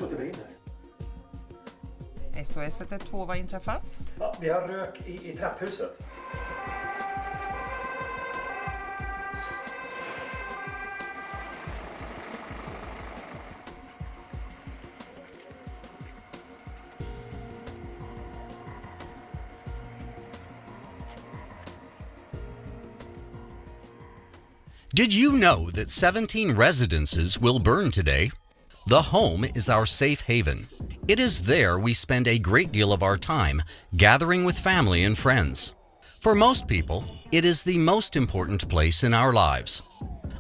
så att det brinner. SOS 112, vad har inträffat? Ja, vi har rök i trapphuset. Did you know that 17 residences will burn today? The home is our safe haven. It is there we spend a great deal of our time, gathering with family and friends. For most people, it is the most important place in our lives.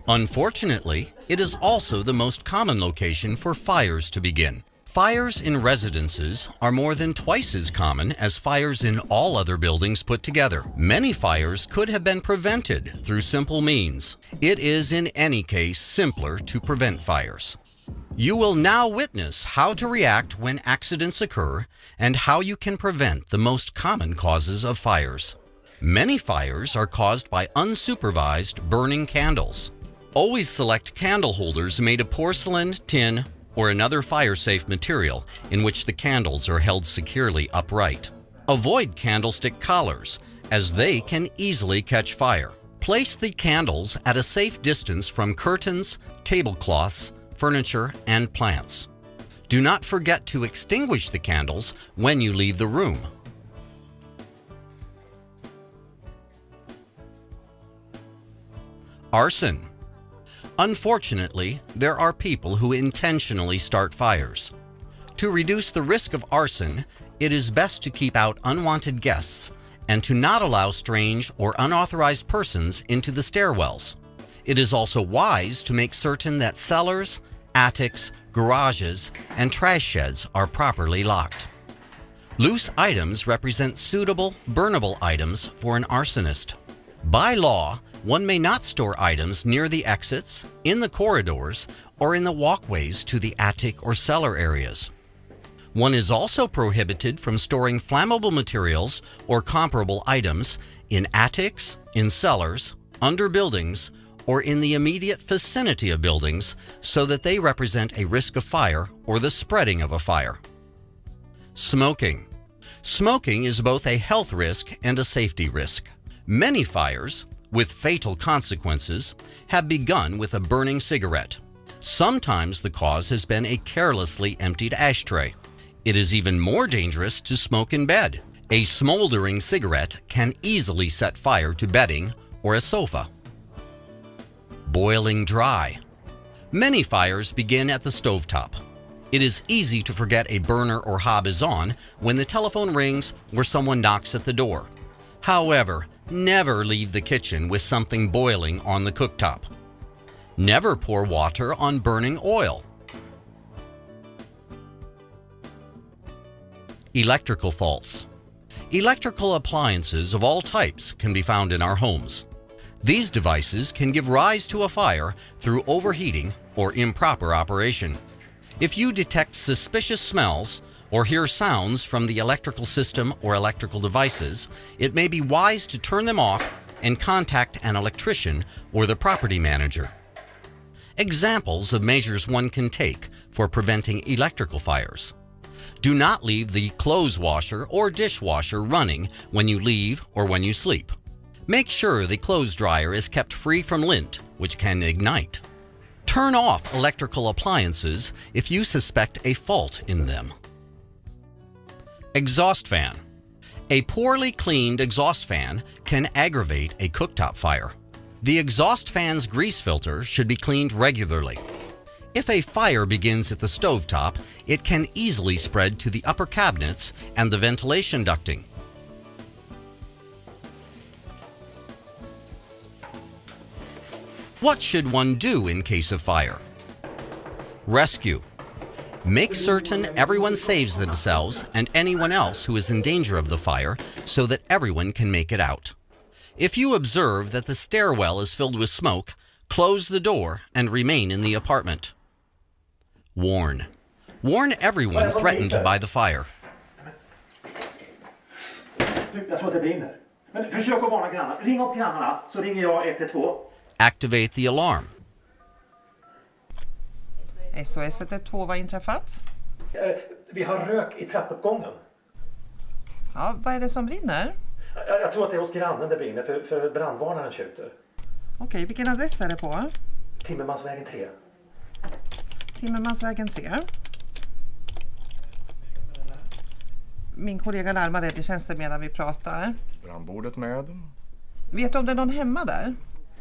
Unfortunately, it is also the most common location for fires to begin. Fires in residences are more than twice as common as fires in all other buildings put together. Many fires could have been prevented through simple means. It is in any case simpler to prevent fires. You will now witness how to react when accidents occur and how you can prevent the most common causes of fires. Many fires are caused by unsupervised burning candles. Always select candle holders made of porcelain, tin, or another fire-safe material in which the candles are held securely upright. Avoid candlestick collars, as they can easily catch fire. Place the candles at a safe distance from curtains, tablecloths, furniture, and plants. Do not forget to extinguish the candles when you leave the room. Arson. Unfortunately, there are people who intentionally start fires. To reduce the risk of arson, it is best to keep out unwanted guests and to not allow strange or unauthorized persons into the stairwells. It is also wise to make certain that cellars, attics, garages, and trash sheds are properly locked. Loose items represent suitable, burnable items for an arsonist. By law, one may not store items near the exits, in the corridors, or in the walkways to the attic or cellar areas. One is also prohibited from storing flammable materials or comparable items in attics, in cellars, under buildings, or in the immediate vicinity of buildings so that they represent a risk of fire or the spreading of a fire. Smoking. Smoking is both a health risk and a safety risk. Many fires, with fatal consequences, have begun with a burning cigarette. Sometimes the cause has been a carelessly emptied ashtray. It is even more dangerous to smoke in bed. A smoldering cigarette can easily set fire to bedding or a sofa. Boiling dry. Many fires begin at the stovetop. It is easy to forget a burner or hob is on when the telephone rings or someone knocks at the door. However, never leave the kitchen with something boiling on the cooktop. Never pour water on burning oil. Electrical faults. Electrical appliances of all types can be found in our homes. These devices can give rise to a fire through overheating or improper operation. If you detect suspicious smells or hear sounds from the electrical system or electrical devices, it may be wise to turn them off and contact an electrician or the property manager. Examples of measures one can take for preventing electrical fires. Do not leave the clothes washer or dishwasher running when you leave or when you sleep. Make sure the clothes dryer is kept free from lint, which can ignite. Turn off electrical appliances if you suspect a fault in them. Exhaust fan. A poorly cleaned exhaust fan can aggravate a cooktop fire. The exhaust fan's grease filter should be cleaned regularly. If a fire begins at the stovetop, it can easily spread to the upper cabinets and the ventilation ducting. What should one do in case of fire? Rescue. Make certain everyone saves themselves and anyone else who is in danger of the fire so that everyone can make it out. If you observe that the stairwell is filled with smoke, close the door and remain in the apartment. Warn. Warn everyone threatened by the fire. Jag tror att det brinner. Men försök att varna grannarna. Ring upp grannarna så ringer jag 112. Activate the alarm. SOS 112, vad har inträffat? Vi har rök i trappuppgången. Ja, vad är det som brinner? Jag tror att det är hos grannen det brinner, för brandvarnaren tjuter. Okej, vilken adress är det på? Timmermansvägen 3. Timmermansvägen 3. Min kollega larmar räddningstjänsten medan vi pratar. Brandbordet med. Vet du om det är någon hemma där?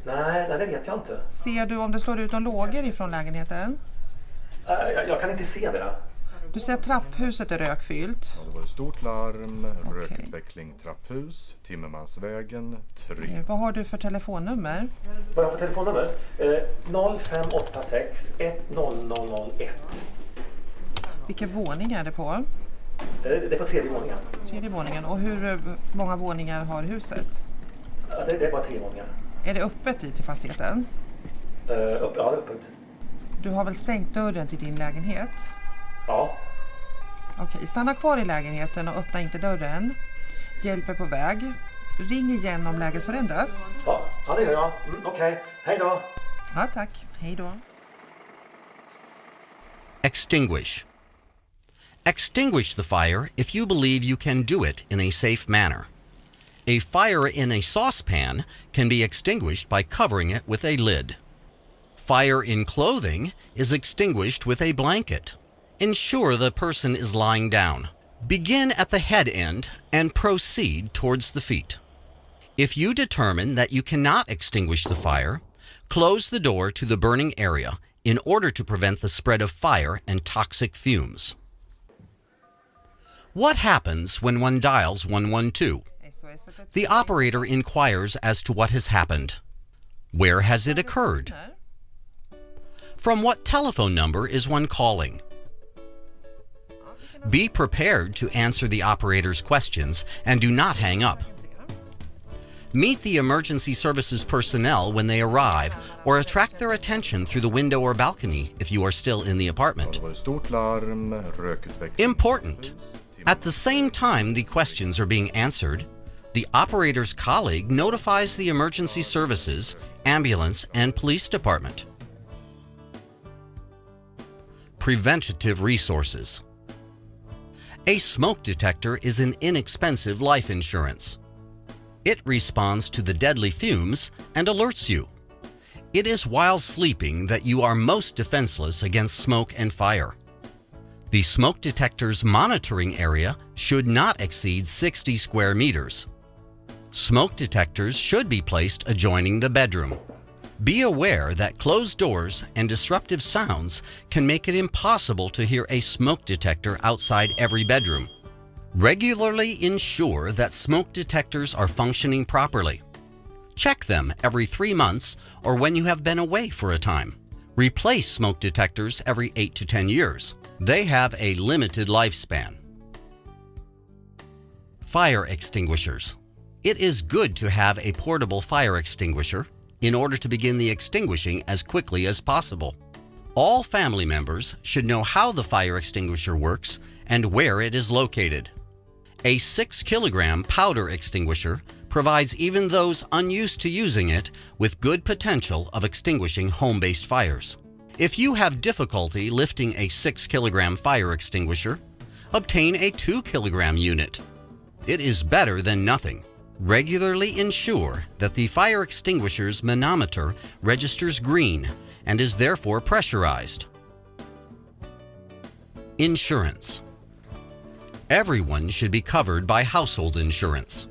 Nej, det vet jag inte. Ser du om det slår ut någon lågor ifrån lägenheten? Jag kan inte se det. Du ser att trapphuset är rökfyllt. Ja, det var ett stort larm. Rökutveckling trapphus. Timmermansvägen 3. Vad har du för telefonnummer? Vad har jag för telefonnummer? 0586 10001. Vilken våning är det på? Det är på 3:e våningen. 3:e våningen. Och hur många våningar har huset? Ja, det är bara 3 våningar. Är det öppet i till fastigheten? Ja, det är öppet. Du har väl stängt dörren till din lägenhet? Ja. Okej, stanna kvar i lägenheten och öppna inte dörren. Hjälp är på väg. Ring igen om läget förändras. Ja, det gör jag. Okej. Hej då. Ja, tack. Hej då. Extinguish. Extinguish the fire if you believe you can do it in a safe manner. A fire in a saucepan can be extinguished by covering it with a lid. Fire in clothing is extinguished with a blanket. Ensure the person is lying down. Begin at the head end and proceed towards the feet. If you determine that you cannot extinguish the fire, close the door to the burning area in order to prevent the spread of fire and toxic fumes. What happens when one dials 112? The operator inquires as to what has happened. Where has it occurred? From what telephone number is one calling? Be prepared to answer the operator's questions and do not hang up. Meet the emergency services personnel when they arrive or attract their attention through the window or balcony if you are still in the apartment. Det var ett stort larm. Rökutveckling. Important! At the same time the questions are being answered, the operator's colleague notifies the emergency services, ambulance, and police department. Preventative resources. A smoke detector is an inexpensive life insurance. It responds to the deadly fumes and alerts you. It is while sleeping that you are most defenseless against smoke and fire. The smoke detector's monitoring area should not exceed 60 square meters. Smoke detectors should be placed adjoining the bedroom. Be aware that closed doors and disruptive sounds can make it impossible to hear a smoke detector outside every bedroom. Regularly ensure that smoke detectors are functioning properly. Check them every 3 months or when you have been away for a time. Replace smoke detectors every 8 to 10 years. They have a limited lifespan. Fire extinguishers. It is good to have a portable fire extinguisher in order to begin the extinguishing as quickly as possible. All family members should know how the fire extinguisher works and where it is located. A 6-kilogram powder extinguisher provides even those unused to using it with good potential of extinguishing home-based fires. If you have difficulty lifting a 6-kilogram fire extinguisher, obtain a 2-kilogram unit. It is better than nothing. Regularly ensure that the fire extinguisher's manometer registers green and is therefore pressurized. Insurance. Everyone should be covered by household insurance.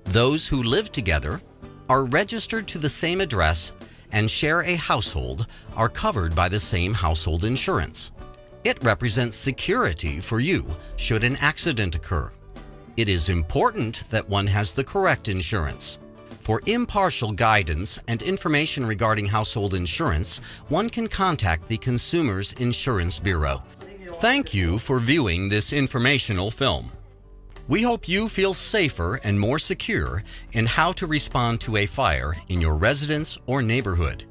Those who live together, are registered to the same address, and share a household are covered by the same household insurance. It represents security for you should an accident occur. It is important that one has the correct insurance. For impartial guidance and information regarding household insurance, one can contact the Consumers Insurance Bureau. Thank you for viewing this informational film. We hope you feel safer and more secure in how to respond to a fire in your residence or neighborhood.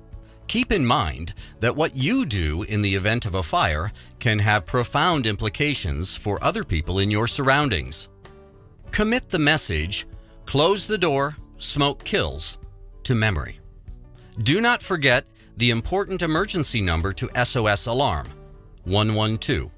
Keep in mind that what you do in the event of a fire can have profound implications for other people in your surroundings. Commit the message, "Close the door, smoke kills," to memory. Do not forget the important emergency number to SOS Alarm, 112.